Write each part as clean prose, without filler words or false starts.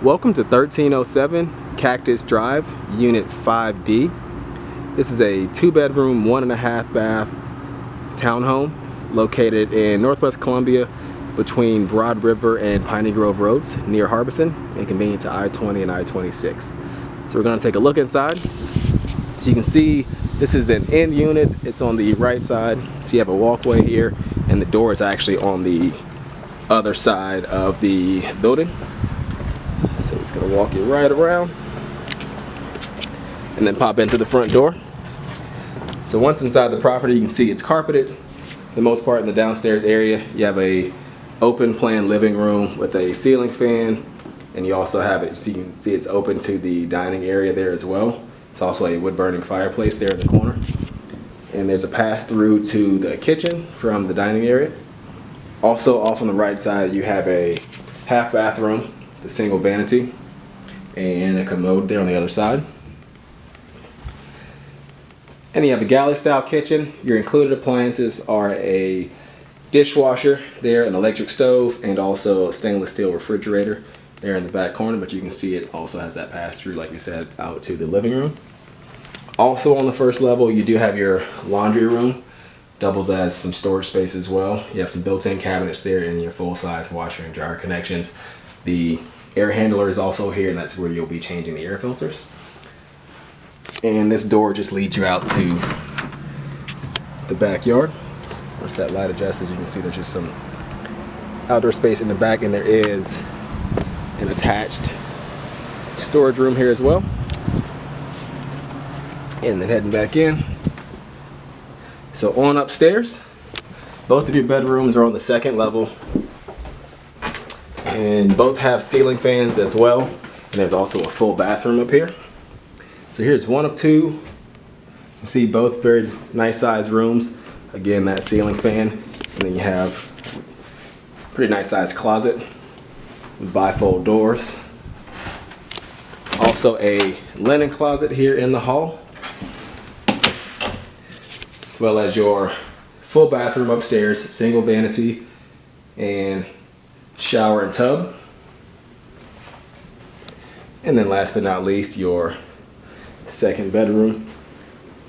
Welcome to 1307 Cactus Drive, Unit 5D. This is a 2-bedroom, 1.5 bath townhome located in Northwest Columbia between Broad River and Piney Grove Roads near Harbison and convenient to I-20 and I-26. So we're going to take a look inside. So you can see this is an end unit. It's on the right side. So you have a walkway here and the door is actually on the other side of the building. So it's going to walk you right around and then pop into the front door. So once inside the property, you can see it's carpeted. For the most part in the downstairs area, you have a open plan living room with a ceiling fan, and you also have it, so you can see it's open to the dining area there as well. It's also a wood burning fireplace there in the corner. And there's a path through to the kitchen from the dining area. Also off on the right side, you have a half bathroom, the single vanity, and a commode there on the other side. And you have a galley style kitchen. Your included appliances are a dishwasher there, an electric stove, and also a stainless steel refrigerator there in the back corner, but you can see it also has that pass through, like we said, out to the living room. Also on the first level, you do have your laundry room, doubles as some storage space as well. You have some built-in cabinets there and your full-size washer and dryer connections. The air handler is also here, and that's where you'll be changing the air filters. And this door just leads you out to the backyard. Once that light adjusts, as you can see, there's just some outdoor space in the back, and there is an attached storage room here as well. And then heading back in. So on upstairs, both of your bedrooms are on the second level. And both have ceiling fans as well. And there's also a full bathroom up here. So here's one of two. You can see both very nice sized rooms. Again, that ceiling fan. And then you have a pretty nice sized closet with bifold doors. Also a linen closet here in the hall. As well as your full bathroom upstairs, single vanity and shower and tub. And then last but not least, your second bedroom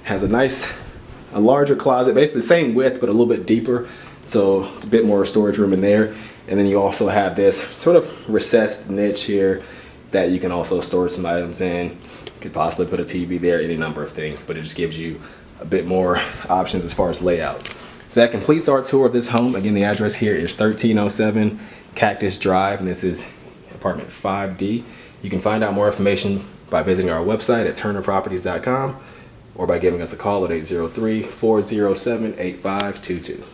has a larger closet, basically the same width but a little bit deeper, so it's a bit more storage room in there. And then you also have this sort of recessed niche here that you can also store some items in. You could possibly put a TV there, any number of things, but it just gives you a bit more options as far as layout. So that completes our tour of this home. Again, the address here is 1307 Cactus Drive, and this is apartment 5D. You can find out more information by visiting our website at turnerproperties.com or by giving us a call at 803-407-8522.